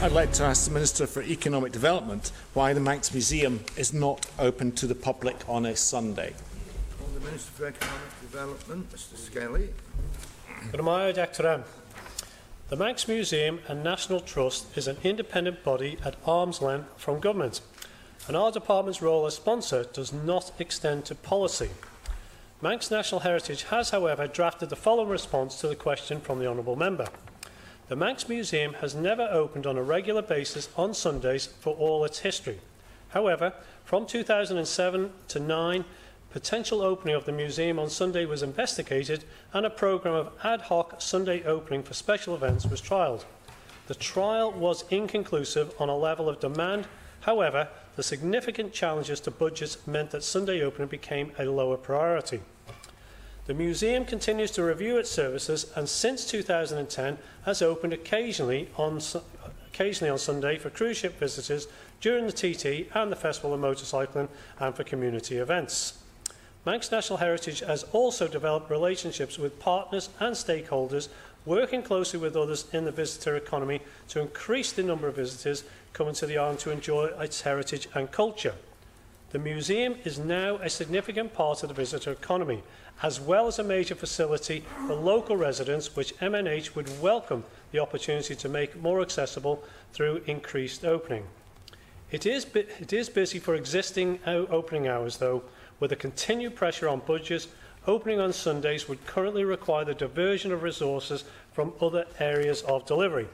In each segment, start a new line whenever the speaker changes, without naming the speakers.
I'd like to ask the Minister for Economic Development why the Manx Museum is not open to the public on a Sunday.
The Minister for Economic Development, Mr Skelly.
The Manx Museum and National Trust is an independent body at arm's length from government, and our department's role as sponsor does not extend to policy. Manx National Heritage has, however, drafted the following response to the question from the Honourable Member. The Manx Museum has never opened on a regular basis on Sundays for all its history. However, from 2007 to 2009, potential opening of the museum on Sunday was investigated and a programme of ad hoc Sunday opening for special events was trialled. The trial was inconclusive on a level of demand. However, the significant challenges to budgets meant that Sunday opening became a lower priority. The museum continues to review its services and since 2010 has opened occasionally on Sunday for cruise ship visitors during the TT and the Festival of Motorcycling and for community events. Manx National Heritage has also developed relationships with partners and stakeholders, working closely with others in the visitor economy to increase the number of visitors coming to the island to enjoy its heritage and culture. The museum is now a significant part of the visitor economy, as well as a major facility for local residents, which MNH would welcome the opportunity to make more accessible through increased opening. It is busy for existing opening hours, though, with a continued pressure on budgets. Opening on Sundays would currently require the diversion of resources from other areas of delivery.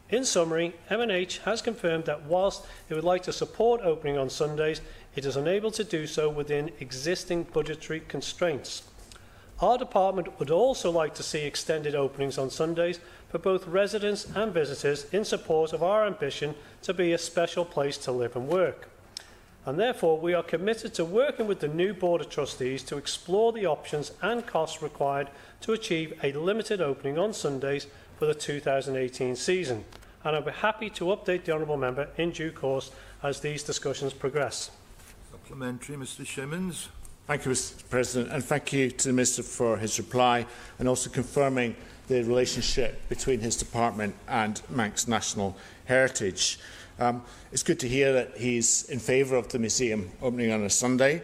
In summary, MNH has confirmed that whilst it would like to support opening on Sundays, it is unable to do so within existing budgetary constraints. Our department would also like to see extended openings on Sundays for both residents and visitors in support of our ambition to be a special place to live and work. And therefore, we are committed to working with the new Board of Trustees to explore the options and costs required to achieve a limited opening on Sundays for the 2018 season. And I'll be happy to update the Honourable Member in due course as these discussions progress.
Supplementary, Mr Shimmins.
Thank you, Mr President, and thank you to the Minister for his reply and also confirming the relationship between his department and Manx National Heritage. It's good to hear that he's in favour of the museum opening on a Sunday.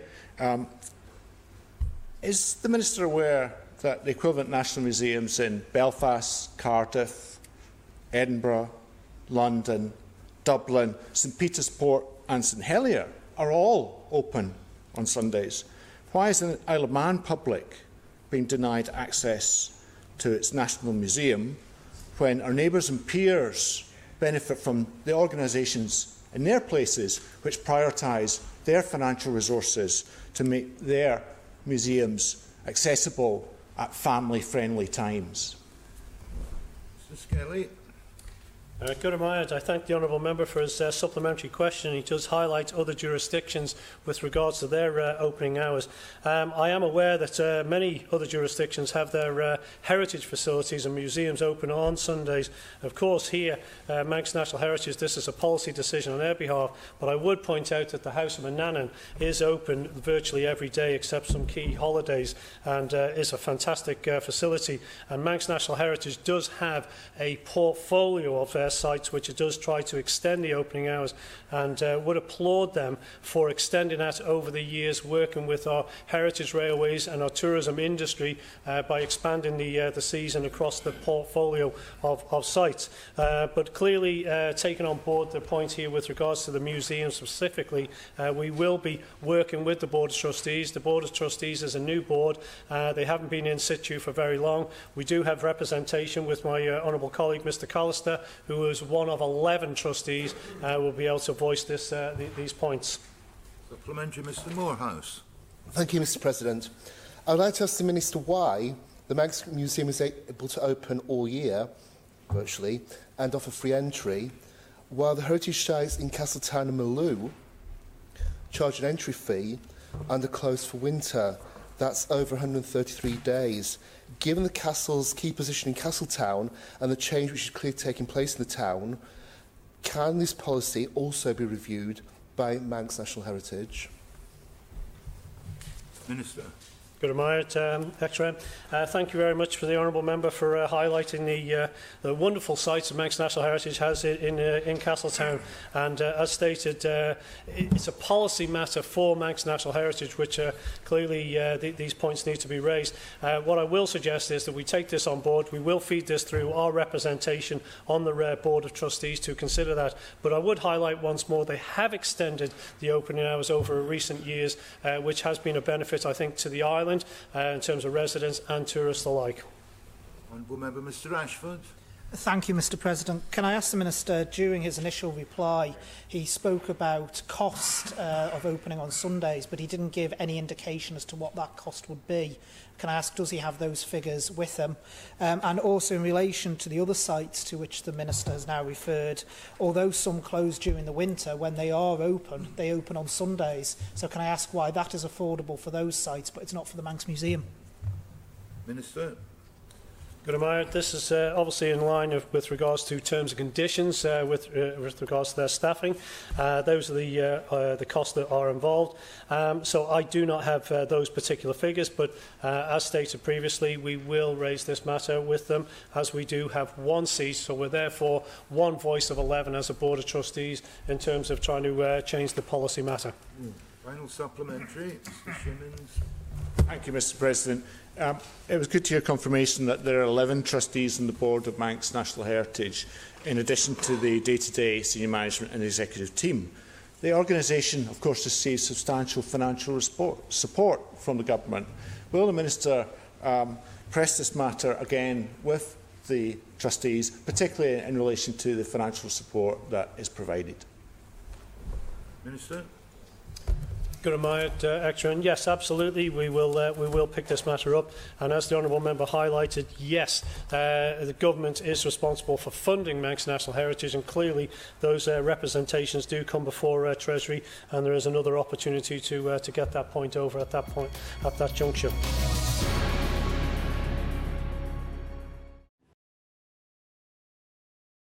Is the Minister aware that the equivalent national museums in Belfast, Cardiff, Edinburgh, London, Dublin, St Petersport and St Helier are all open on Sundays? Why is the Isle of Man public being denied access to its National Museum when our neighbours and peers benefit from the organisations in their places which prioritise their financial resources to make their museums accessible at family-friendly times?
Mr Skelly.
I thank the Honourable Member for his supplementary question. He does highlight other jurisdictions with regards to their opening hours. I am aware that many other jurisdictions have their heritage facilities and museums open on Sundays. Of course, here, Manx National Heritage, this is a policy decision on their behalf, but I would point out that the House of Manannan is open virtually every day except some key holidays and is a fantastic facility. And Manx National Heritage does have a portfolio of sites which it does try to extend the opening hours, and would applaud them for extending that over the years, working with our heritage railways and our tourism industry by expanding the season across the portfolio of sites. But clearly, taking on board the point here with regards to the museum specifically, we will be working with the Board of Trustees. The Board of Trustees is a new board. They haven't been in situ for very long. We do have representation with my honourable colleague, Mr Callister, who is one of 11 trustees, will be able to voice these points.
Supplementary, Mr Morehouse.
Thank you, Mr President. I would like to ask the Minister why the Manx Museum is able to open all year, virtually, and offer free entry, while the heritage sites in Castletown and Maloo charge an entry fee and are closed for winter. That's over 133 days. Given the castle's key position in Castletown and the change which is clearly taking place in the town, can this policy also be reviewed by Manx National Heritage?
Minister.
Good admired, Extra. Thank you very much for the honourable member for highlighting the wonderful sites that Manx National Heritage has in Castletown. And as stated, it's a policy matter for Manx National Heritage, which clearly these points need to be raised. What I will suggest is that we take this on board. We will feed this through our representation on the Board of Trustees to consider that. But I would highlight once more, they have extended the opening hours over recent years, which has been a benefit, I think, to the island in terms of residents and tourists alike.
Honourable Member Mr Ashford.
Thank you, Mr President. Can I ask the Minister, during his initial reply, he spoke about cost of opening on Sundays, but he didn't give any indication as to what that cost would be. Can I ask, does he have those figures with him? And also in relation to the other sites to which the Minister has now referred, although some close during the winter, when they are open, they open on Sundays. So can I ask why that is affordable for those sites, but it's not for the Manx Museum?
Minister.
Good admired. This is obviously in line with regards to terms and conditions with regards to their staffing. Those are the costs that are involved. So I do not have those particular figures, but as stated previously, we will raise this matter with them, as we do have one seat. So we're therefore one voice of 11 as a Board of Trustees in terms of trying to change the policy matter.
Final supplementary, Mr Shimmins.
Thank you, Mr President. It was good to hear confirmation that there are 11 trustees on the board of Manx National Heritage, in addition to the day-to-day senior management and executive team. The organisation, of course, receives substantial financial support from the government. Will the Minister press this matter again with the trustees, particularly in relation to the financial support that is provided?
Minister.
Good admired, Extra. And yes, absolutely, we will pick this matter up. And as the honourable member highlighted, yes, the government is responsible for funding Manx National Heritage, and clearly those representations do come before Treasury, and there is another opportunity to get that point over at that juncture.